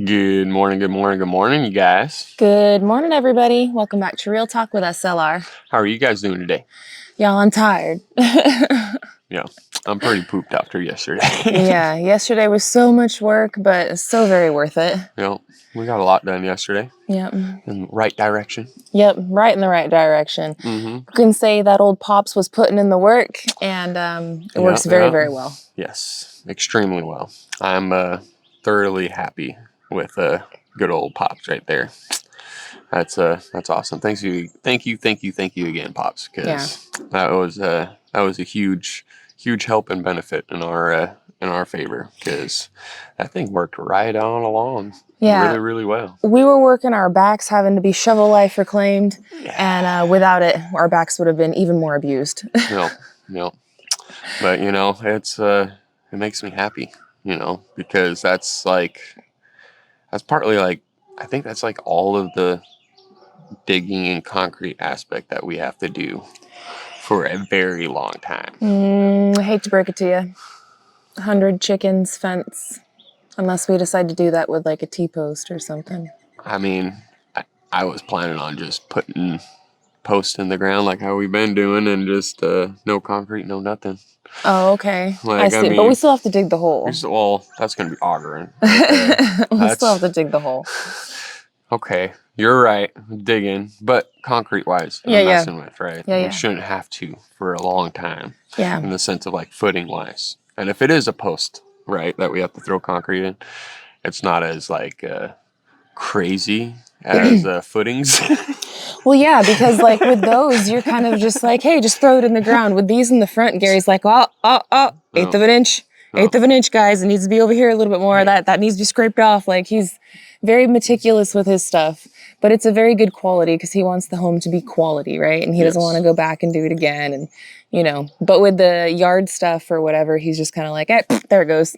Good morning, good morning, good morning, you guys. Good morning, everybody. Welcome back to Real Talk with SLR. How are you guys doing today? Y'all, I'm tired. Yeah, I'm pretty pooped after yesterday. Yeah, yesterday was so much work, but it's so very worth it. Yeah, we got a lot done yesterday. Yep. In the right direction. Yep, right in the right direction. Mm-hmm. You can say that old Pops was putting in the work, and it works very, very well. Yes, extremely well. I'm thoroughly happy with good old Pops right there. That's awesome. Thank you again, Pops, because that was a huge help and benefit in our favor, because that thing worked right on along. Yeah, really, really well. We were working our backs, having to be shovel life reclaimed, and without it, our backs would have been even more abused. No. But it makes me happy, because that's partly like, I think that's like all of the digging and concrete aspect that we have to do for a very long time. I hate to break it to you. 100 chickens fence, unless we decide to do that with like a T-post or something. I mean, I was planning on just putting posts in the ground like how we've been doing, and just no concrete, no nothing. Oh, okay. I see. But we still have to dig the hole. Well, that's going to be augering. Okay. We still have to dig the hole. Okay, you're right, digging, but concrete-wise, I'm messing with, right? We shouldn't have to for a long time. Yeah. In the sense of like footing-wise. And if it is a post, right, that we have to throw concrete in, it's not as like crazy as footings. Well, yeah, because like with those, you're kind of just like, hey, just throw it in the ground. With these in the front, Gary's like, eighth of an inch, guys. It needs to be over here a little bit more. That needs to be scraped off. Like, he's very meticulous with his stuff, but it's a very good quality because he wants the home to be quality, right? And he doesn't want to go back and do it again. And, but with the yard stuff or whatever, he's just kind of like, there it goes,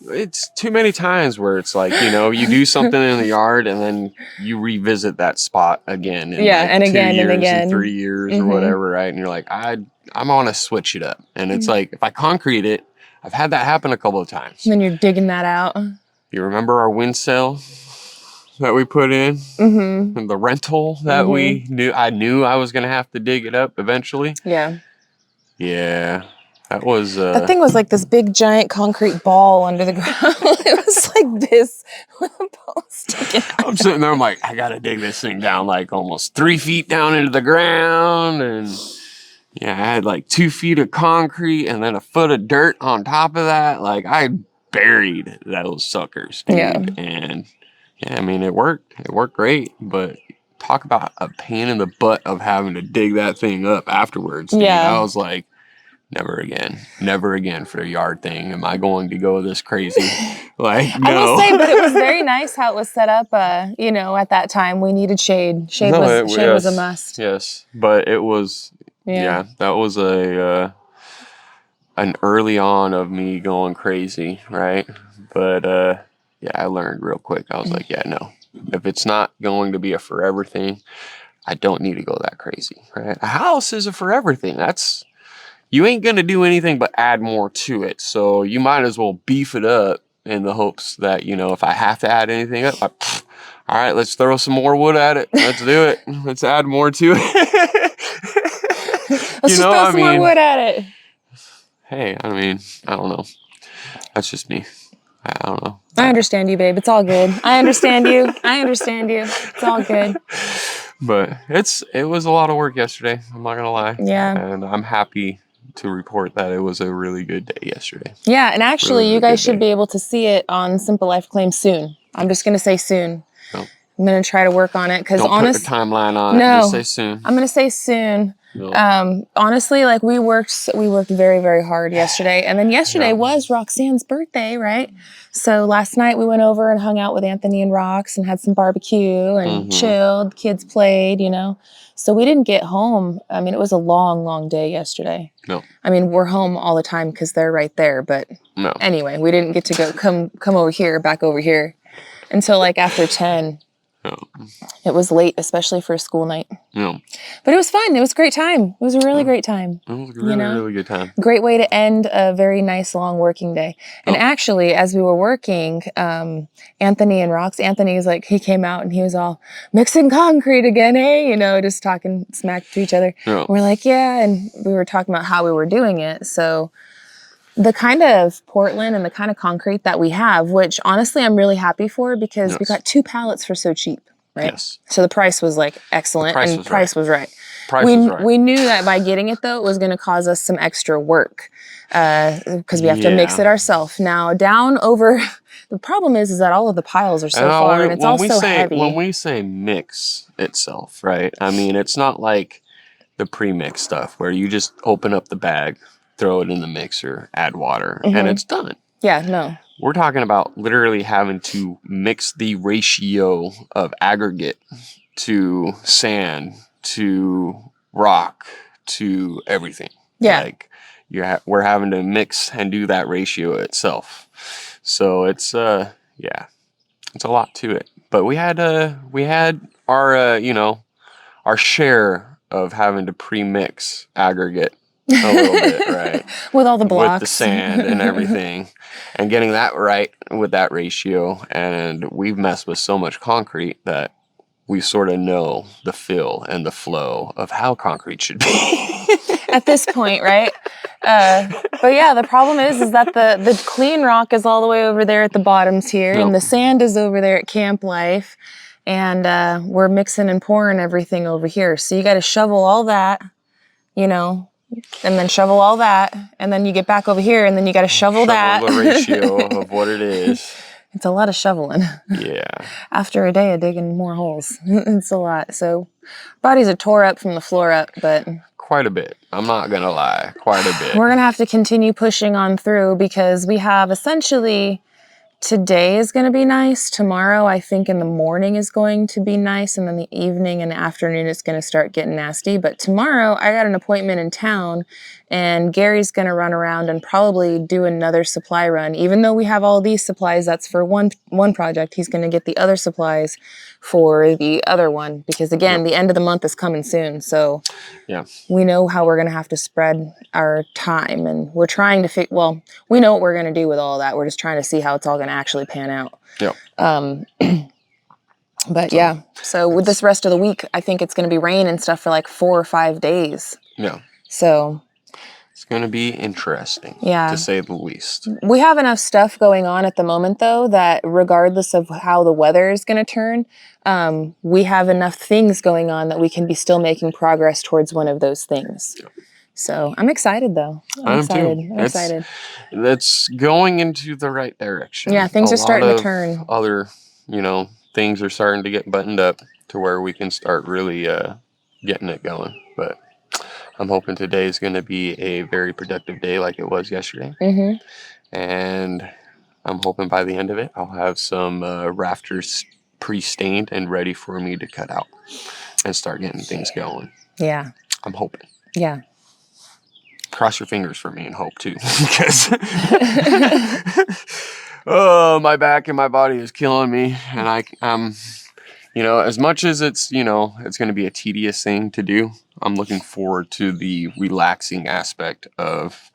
It's too many times where it's like, you do something in the yard and then you revisit that spot again. And again and again. 3 years or whatever, right? And you're like, I'm going to switch it up. And it's like, if I concrete it, I've had that happen a couple of times. And then you're digging that out. You remember our wind sail that we put in? Mm-hmm. And the rental that I knew I was going to have to dig it up eventually. Yeah. Yeah. That was... that thing was like this big, giant concrete ball under the ground. It was like this with a ball sticking out. I'm sitting there, I'm like, I got to dig this thing down like almost 3 feet down into the ground. And yeah, I had like 2 feet of concrete and then a foot of dirt on top of that. Like, I buried those suckers, dude. Yeah. And yeah, I mean, it worked. It worked great. But talk about a pain in the butt of having to dig that thing up afterwards. Dude. Yeah. I was like, never again for a yard thing. Am I going to go this crazy? Like, no. I will say, but it was very nice how it was set up. At that time we needed shade. Shade was a must. Yes, but it was. Yeah, that was an early on of me going crazy, right? But I learned real quick. I was like, no. If it's not going to be a forever thing, I don't need to go that crazy, right? A house is a forever thing. You ain't going to do anything but add more to it. So you might as well beef it up in the hopes that, if I have to add anything up, all right, let's throw some more wood at it. Let's do it. Let's add more to it. Let's just throw some more wood at it. Hey, I mean, I don't know. That's just me. I don't know. I understand you, babe. It's all good. I understand you. It's all good. But it was a lot of work yesterday. I'm not going to lie. Yeah. And I'm happy to report that it was a really good day yesterday. Yeah, and actually, really you guys should be able to see it on SimpleLifeReclaimed soon. I'm just going to say soon. No. I'm going to try to work on it because honestly, put a timeline on it. Just say soon. I'm going to say soon. No. Honestly, like we worked very, very hard yesterday, and then yesterday was Roxanne's birthday, right? So last night we went over and hung out with Anthony and Rox and had some barbecue and chilled. Kids played, So we didn't get home. I mean, it was a long, long day yesterday. No. I mean, we're home all the time because they're right there, but anyway, we didn't get to come over here, back over here, until like after 10. It was late, especially for a school night. Yeah. But it was fun. It was a great time. It was a really great time. It was a really, really good time. Great way to end a very nice long working day. And actually, as we were working, Anthony and Rox, Anthony's like, he came out and he was all mixing concrete again, hey, you know, just talking smack to each other. Yeah. We're like, yeah. And we were talking about how we were doing it. So the kind of Portland and the kind of concrete that we have, which honestly I'm really happy for because we got 2 pallets for so cheap, right? Yes. So the price was like excellent and price was right. We knew that by getting it though, it was going to cause us some extra work because we have to mix it ourselves. Now down over, the problem is that all of the piles are so far and it's all so heavy. When we say mix itself, right? I mean, it's not like the pre-mix stuff where you just open up the bag, throw it in the mixer, add water, and it's done. Yeah, no. We're talking about literally having to mix the ratio of aggregate to sand to rock to everything. Yeah. Like we're having to mix and do that ratio itself. So it's it's a lot to it. But we had our our share of having to pre-mix aggregate a little bit, right? With all the blocks. With the sand and everything. And getting that right with that ratio. And we've messed with so much concrete that we sort of know the feel and the flow of how concrete should be. At this point, right? But yeah, the problem is that the clean rock is all the way over there at the bottoms here. And the sand is over there at Camp Life. And we're mixing and pouring everything over here. So you got to shovel all that, and then shovel all that, and then you get back over here, and then you got to shovel that. The ratio of what it is. It's a lot of shoveling. Yeah. After a day of digging more holes, it's a lot. So, bodies are tore up from the floor up, but quite a bit. I'm not gonna lie, quite a bit. We're gonna have to continue pushing on through because we have essentially. Today is going to be nice. Tomorrow, I think in the morning is going to be nice. And then the evening and afternoon, it's going to start getting nasty. But tomorrow, I got an appointment in town and Gary's going to run around and probably do another supply run. Even though we have all these supplies, that's for one project. He's going to get the other supplies for the other one. Because again, the end of the month is coming soon. So we know how we're going to have to spread our time. And we're trying to we know what we're going to do with all that. We're just trying to see how it's all going to actually pan out. But so with this rest of the week, I think it's going to be rain and stuff for like 4 or 5 days. So it's going to be interesting, to say the least. We have enough stuff going on at the moment, though, that regardless of how the weather is going to turn, we have enough things going on that we can be still making progress towards one of those things. So I'm excited, though. I'm excited. That's going into the right direction. Yeah, things are starting to turn. Other, things are starting to get buttoned up to where we can start really getting it going. But I'm hoping today is going to be a very productive day like it was yesterday. And I'm hoping by the end of it, I'll have some rafters pre-stained and ready for me to cut out and start getting things going. Yeah. I'm hoping. Yeah. Cross your fingers for me and hope too, because my back and my body is killing me, and I'm as much as it's it's going to be a tedious thing to do, I'm looking forward to the relaxing aspect of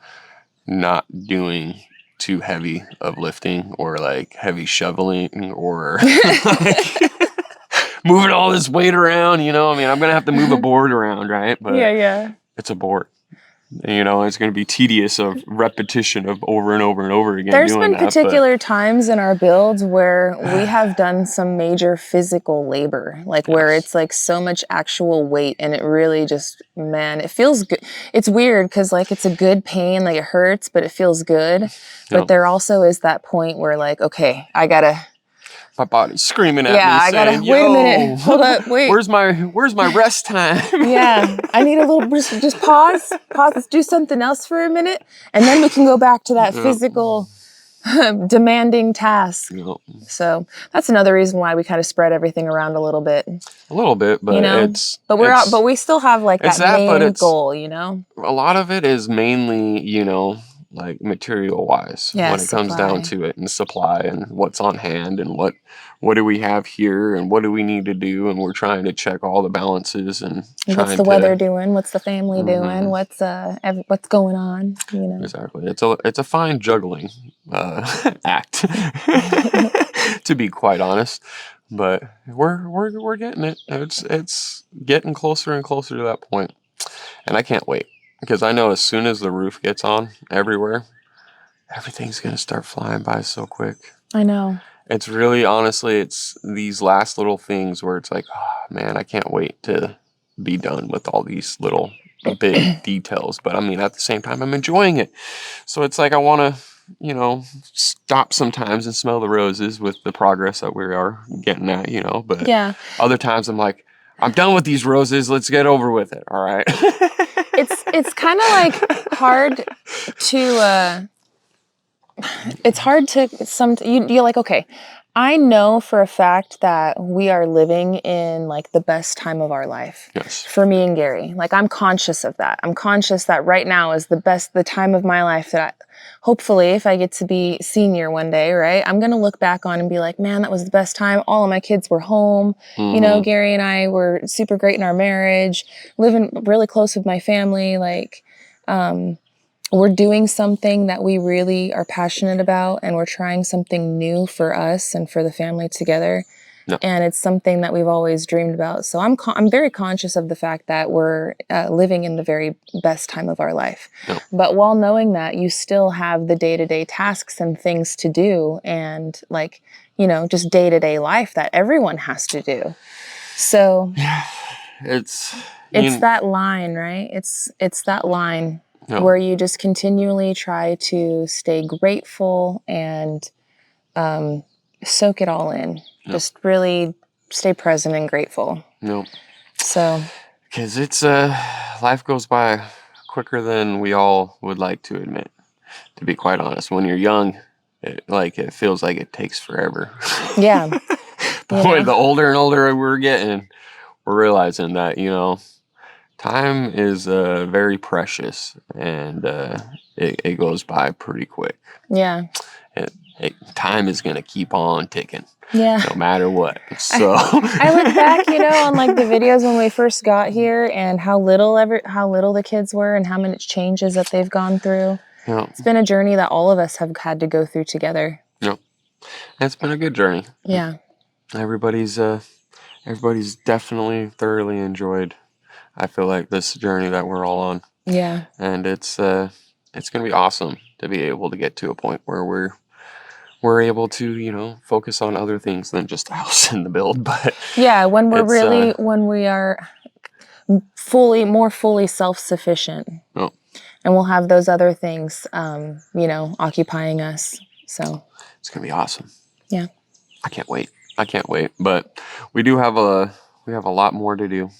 not doing too heavy of lifting or like heavy shoveling or like moving all this weight around. I'm going to have to move a board around, right? But it's a board. It's going to be tedious of repetition of over and over and over again. There's been particular times in our builds where we have done some major physical labor, like where it's like so much actual weight and it really just, it feels good. It's weird because like it's a good pain, like it hurts, but it feels good. But there also is that point where like, okay, my body's screaming at me. I gotta wait a minute. Hold up, wait. Where's my rest time? I need a little just pause. Let's do something else for a minute, and then we can go back to that physical, demanding task. So that's another reason why we kind of spread everything around a little bit. A little bit, but but we still have like that main goal. A lot of it is mainly like material wise, Yeah, when it comes down supply. to it, and supply and what's on hand and what do we have here and what do we need to do, and we're trying to check all the balances and What's trying the weather to doing? What's the family doing? What's going on? You know. exactly. It's a fine juggling act, to be quite honest. But we're getting it. It's getting closer and closer to that point, and I can't wait because I know as soon as the roof gets on everywhere, everything's gonna start flying by so quick. I know. It's really, honestly, it's these last little things where it's like, oh man, I can't wait to be done with all these little big details. But I mean, at the same time, I'm enjoying it. So it's like I want to, stop sometimes and smell the roses with the progress that we are getting at, But Yeah. other times I'm like, I'm done with these roses. Let's get over with it. All right. It's kind of like hard to it's hard to you're like, okay, I know for a fact that we are living in like the best time of our life. Yes. For me and Gary. Like I'm conscious of that. I'm conscious that right now is the time of my life that hopefully if I get to be senior one day, right, I'm going to look back on and be like, man, that was the best time. All of my kids were home. Gary and I were super great in our marriage, living really close with my family. Like, we're doing something that we really are passionate about, and we're trying something new for us and for the family together. No. And it's something that we've always dreamed about. So I'm very conscious of the fact that we're living in the very best time of our life. No. But while knowing that, you still have the day-to-day tasks and things to do, and like, just day-to-day life that everyone has to do. So it's that line, right? It's that line. No. Where you just continually try to stay grateful and soak it all in. No. Just really stay present and grateful. No. So. Because it's life goes by quicker than we all would like to admit. To be quite honest, when you're young, it feels like it takes forever. Yeah. Boy, the older and older we're getting, we're realizing that time is very precious, and it goes by pretty quick. Yeah. Time is going to keep on ticking. Yeah. No matter what. So I look back, on like the videos when we first got here, and how little the kids were, and how many changes that they've gone through. Yeah. It's been a journey that all of us have had to go through together. Yeah. It's been a good journey. Yeah. Everybody's definitely thoroughly enjoyed, I feel like, this journey that we're all on. Yeah. And it's going to be awesome to be able to get to a point where we're able to, focus on other things than just the house and the build. But yeah, when we are more fully self-sufficient. Oh. And we'll have those other things, occupying us. So it's going to be awesome. Yeah. I can't wait. But we do have a lot more to do.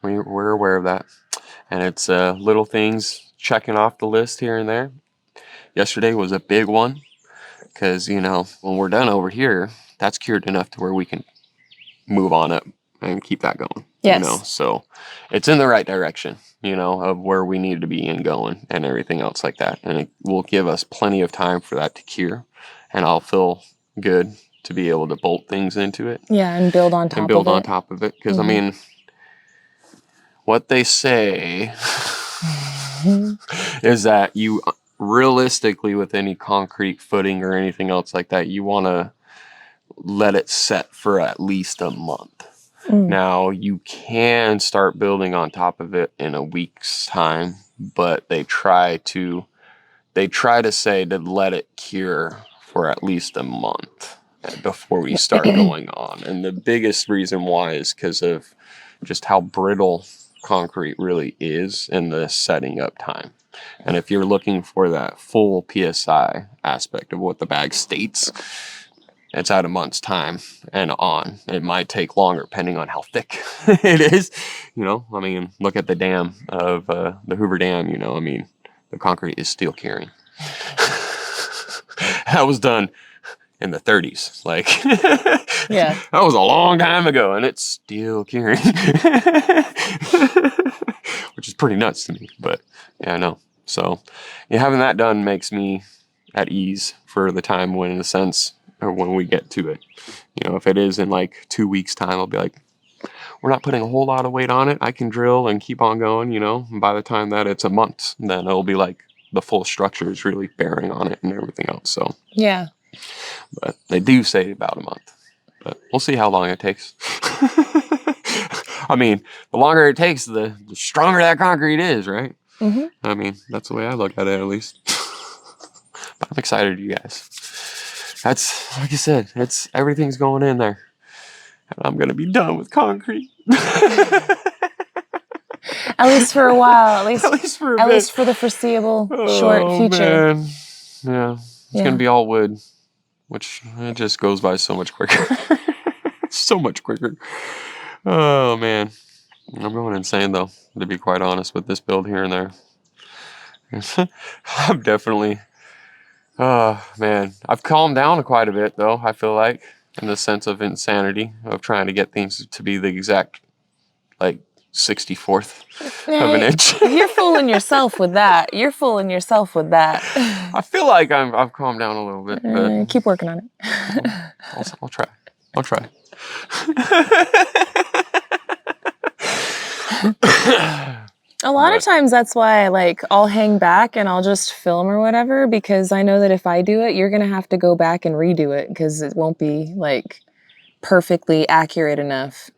We're aware of that. And it's little things checking off the list here and there. Yesterday was a big one because, when we're done over here, that's cured enough to where we can move on up and keep that going. Yes. So it's in the right direction, of where we need to be and going and everything else like that. And it will give us plenty of time for that to cure. And I'll feel good to be able to bolt things into it. Yeah, and build on top of it. Because, I mean, what they say is that you realistically, with any concrete footing or anything else like that, you want to let it set for at least a month. Now, you can start building on top of it in a week's time, but they try to say to let it cure for at least a month before we start going on. And the biggest reason why is because of just how brittle concrete really is in the setting up time. And if you're looking for that full PSI aspect of what the bag states, it's at a month's time and on. It might take longer depending on how thick it is. I mean, look at the dam of the Hoover Dam, the concrete is still curing. That was done in the 30s. Yeah. That was a long time ago, and it's still curing. Which is pretty nuts to me, but yeah, I know. So having that done makes me at ease for the time when, in a sense, or when we get to it. If it is in like 2 weeks time, I'll be like, we're not putting a whole lot of weight on it. I can drill and keep on going, and by the time that it's a month, then it'll be like the full structure is really bearing on it and everything else. So yeah. But they do say about a month. But we'll see how long it takes. I mean, the longer it takes, the stronger that concrete is, right? Mm-hmm. I mean, that's the way I look at it, at least. But I'm excited, you guys. That's, like I said, everything's going in there. And I'm going to be done with concrete. At least for a while. At least for a at bit. least for the foreseeable short future. Man. Yeah. It's going to be all wood, which it just goes by so much quicker. So much quicker. Oh, man. I'm going insane, though, to be quite honest, with this build here and there. I'm definitely... Oh, man. I've calmed down quite a bit, though, I feel like, in the sense of insanity, of trying to get things to be the exact, like, 64th of an inch. You're fooling yourself with that. I feel like I've calmed down a little bit, but... keep working on it. I'll try. A lot of times that's why I'll hang back and I'll just film or whatever, because I know that if I do it, you're going to have to go back and redo it because it won't be perfectly accurate enough.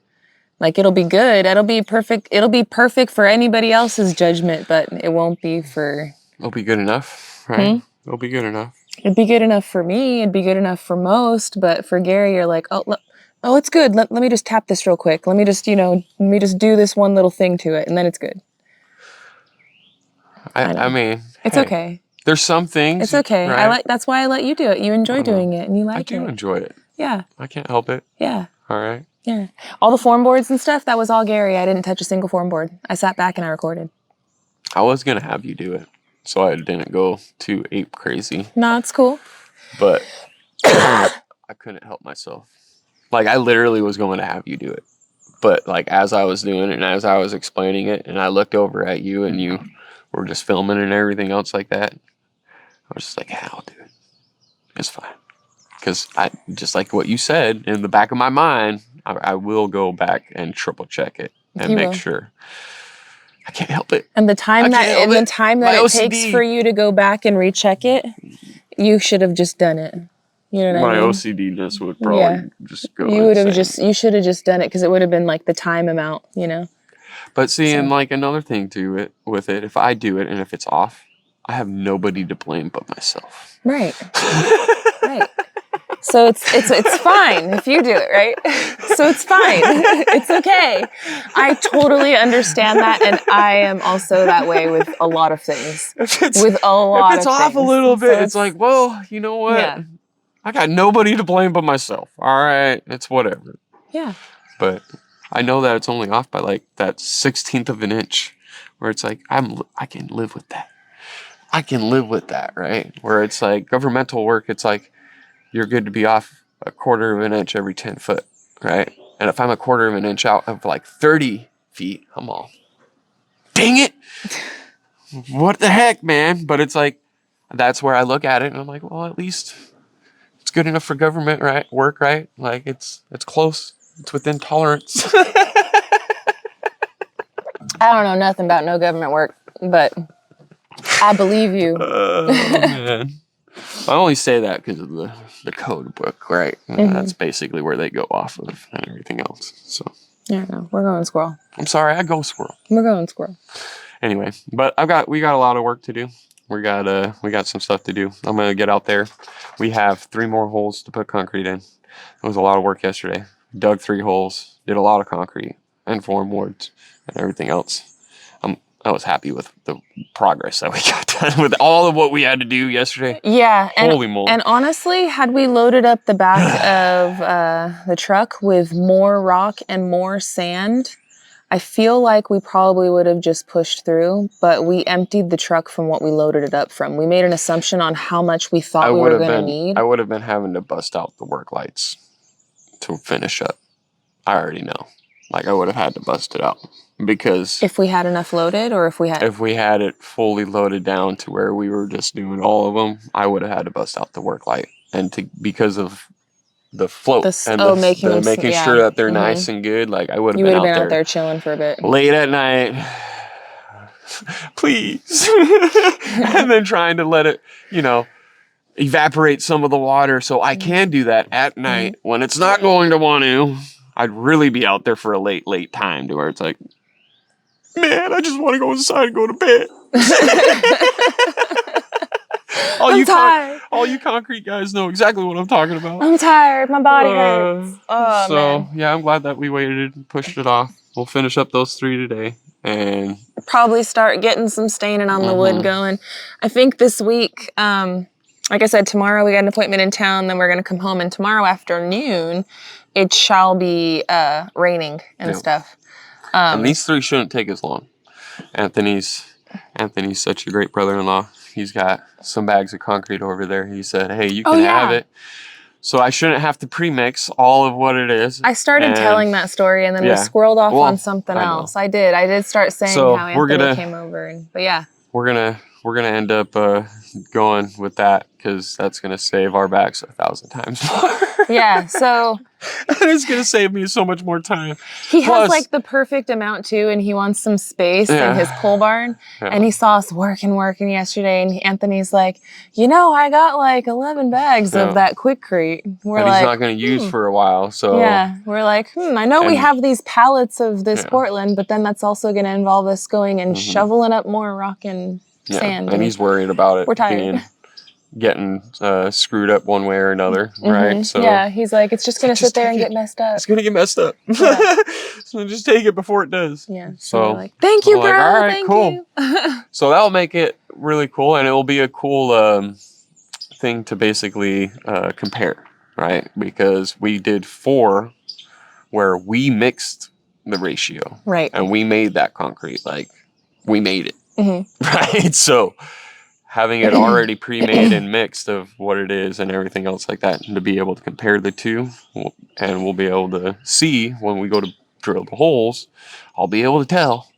It'll be good. It'll be perfect. It'll be perfect for anybody else's judgment, but it won't be for... It'll be good enough, right? It'll be good enough. It'd be good enough for me. It'd be good enough for most, but for Gary, you're like, oh, it's good. Let me just tap this real quick. Let me just do this one little thing to it, and then it's good. I mean, it's okay. There's some things. It's okay. Right? That's why I let you do it. You enjoy doing it, and you like it. I do enjoy it. Yeah. I can't help it. Yeah. All right. Yeah. All the form boards and stuff, that was all Gary. I didn't touch a single form board. I sat back and I recorded. I was gonna have you do it, so I didn't go too ape crazy. No, it's cool. But I couldn't help myself. I literally was going to have you do it. But as I was doing it and as I was explaining it, and I looked over at you and you were just filming and everything else like that, I was just like, yeah, I'll do it. It's fine. Because I just like what you said, in the back of my mind, I will go back and triple check it and make sure. I can't help it. And the time that it takes for you to go back and recheck it, you should have just done it. You know what I mean? My OCD just would probably just go. You should have just done it because it would have been the time amount, But see, and another thing with it, if I do it and if it's off, I have nobody to blame but myself. Right. Right. So it's fine if you do it, right? So it's fine. It's okay. I totally understand that, and I am also that way with a lot of things. If it's off a little bit, it's well, you know what? Yeah. I got nobody to blame but myself. All right, it's whatever. Yeah. But I know that it's only off by that 16th of an inch, where it's I can live with that. I can live with that, right? Where it's governmental work, it's you're good to be off a 1/4 of an inch every 10 foot, right? And if I'm a 1/4 of an inch out of 30 feet, I'm all, dang it. What the heck, man? But it's that's where I look at it and I'm well, at least it's good enough for government work, right? It's close. It's within tolerance. I don't know nothing about no government work, but I believe you. Oh, man. I only say that because of the code book, right? Mm-hmm. That's basically where they go off of and everything else. So yeah, no, we're going squirrel. I'm sorry, I go squirrel. We're going squirrel. Anyway, but we got a lot of work to do. We got some stuff to do. I'm gonna get out there. We have 3 more holes to put concrete in. It was a lot of work yesterday. Dug 3 holes, did a lot of concrete and form boards and everything else. I was happy with the progress that we got done with all of what we had to do yesterday. Yeah. Holy moly. And honestly, had we loaded up the back of the truck with more rock and more sand, I feel like we probably would have just pushed through, but we emptied the truck from what we loaded it up from. We made an assumption on how much we thought we were going to need. I would have been having to bust out the work lights to finish up. I already know. Like I would have had to bust it out because If we had enough loaded, or if we had it fully loaded down to where we were just doing all of them, I would have had to bust out the work light, and because of the float and making sure that they're nice and good. Like I would have been out there chilling for a bit late at night, please, and then trying to let it, evaporate some of the water so I can do that at night when it's not going to want to. I'd really be out there for a late time to where it's like, man, I just want to go inside and go to bed. All you concrete guys know exactly what I'm talking about. I'm tired. My body hurts. Man. Yeah, I'm glad that we waited and pushed it off. We'll finish up those 3 today and probably start getting some staining on the wood going. I think this week, like I said, tomorrow we got an appointment in town. Then we're going to come home, and tomorrow afternoon it shall be raining and stuff. And these 3 shouldn't take as long. Anthony's such a great brother-in-law. He's got some bags of concrete over there. He said, hey, you can have it. So I shouldn't have to pre-mix all of what it is. I started telling that story, and then we squirreled off on something else. I did start saying how Anthony came over. But yeah. We're gonna end up going with that because that's gonna save our backs 1,000 times more. Yeah, so and it's gonna save me so much more time. He has like the perfect amount too, and he wants some space in his pole barn. Yeah. And he saw us working yesterday, and Anthony's like, I got like 11 bags of that Quikrete. He's not gonna use for a while, so we're like, I know we have these pallets of this Portland, but then that's also gonna involve us going and shoveling up more rock and sand. And he's worried about it. We're tired. Getting screwed up one way or another, right? So he's like, it's just gonna sit there and get messed up. It's gonna get messed up. So just take it before it does. Yeah. So like, thank you, bro. Like, all right, thank cool. You. So that'll make it really cool, and it will be a cool thing to basically compare, right? Because we did 4 where we mixed the ratio, right? And we made that concrete, like we made it, right? So having it already pre-made and mixed of what it is and everything else like that, and to be able to compare the 2, and we'll be able to see when we go to drill the holes, I'll be able to tell,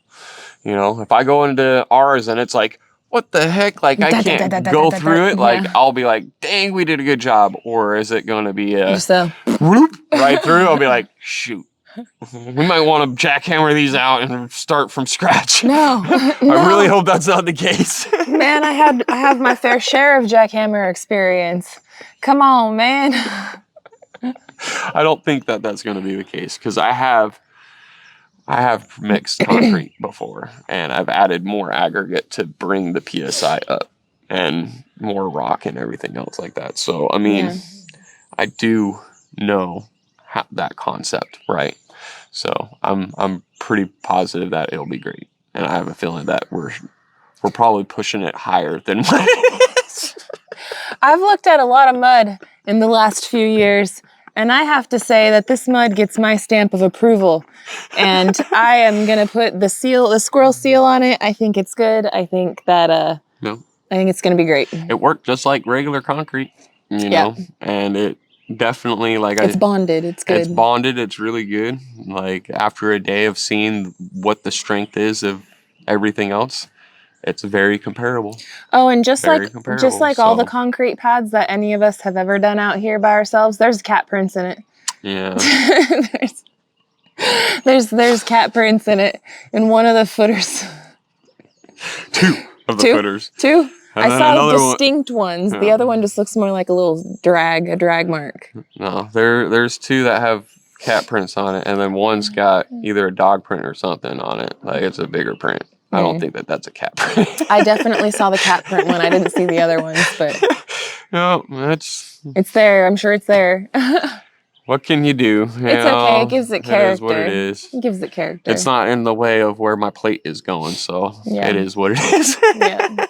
if I go into ours and it's like, what the heck? Like I can't go through it. Like I'll be like, dang, we did a good job. Or is it going to be whoop right through? I'll be like, shoot. We might want to jackhammer these out and start from scratch. No. I really hope that's not the case. Man, I have my fair share of jackhammer experience. Come on, man. I don't think that's going to be the case because I have mixed concrete before, and I've added more aggregate to bring the PSI up and more rock and everything else like that. So, I mean, I do know that concept, right? So I'm pretty positive that it'll be great, and I have a feeling that we're probably pushing it higher than what it is. I've looked at a lot of mud in the last few years, and I have to say that this mud gets my stamp of approval, and I am gonna put the squirrel seal on it. I think it's good. I think that I think it's gonna be great. It worked just like regular concrete, know, and it. Definitely, it's bonded. It's good. It's bonded. It's really good. Like after a day of seeing what the strength is of everything else, it's very comparable. Oh, and just like all the concrete pads that any of us have ever done out here by ourselves, there's cat prints in it. Yeah. there's cat prints in it in one of the footers. 2 of the footers. 2. I saw distinct ones. The other one just looks more like a drag mark. No, there's 2 that have cat prints on it, and then one's got either a dog print or something on it. Like it's a bigger print. I don't think that's a cat print. I definitely saw the cat print one. I didn't see the other ones, but no, it's there. I'm sure it's there. What can you do? It's okay. It gives it character. It is what it is. It gives it character. It's not in the way of where my plate is going, so it is what it is. Yeah.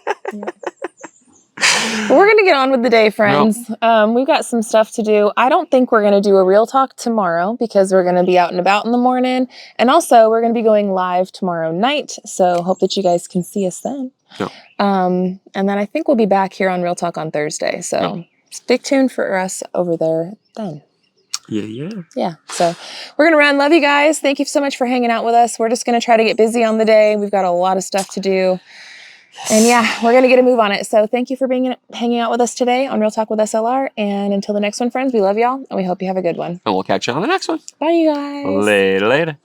We're going to get on with the day, friends. We've got some stuff to do. I don't think we're going to do a real talk tomorrow because we're going to be out and about in the morning. And also, we're going to be going live tomorrow night. So hope that you guys can see us then. And then I think we'll be back here on Real Talk on Thursday. So stick tuned for us over there then. Yeah. So we're going to run. Love you guys. Thank you so much for hanging out with us. We're just going to try to get busy on the day. We've got a lot of stuff to do. And yeah, we're going to get a move on it. So thank you for hanging out with us today on Real Talk with SLR. And until the next one, friends, we love y'all and we hope you have a good one. And we'll catch you on the next one. Bye, you guys. Later.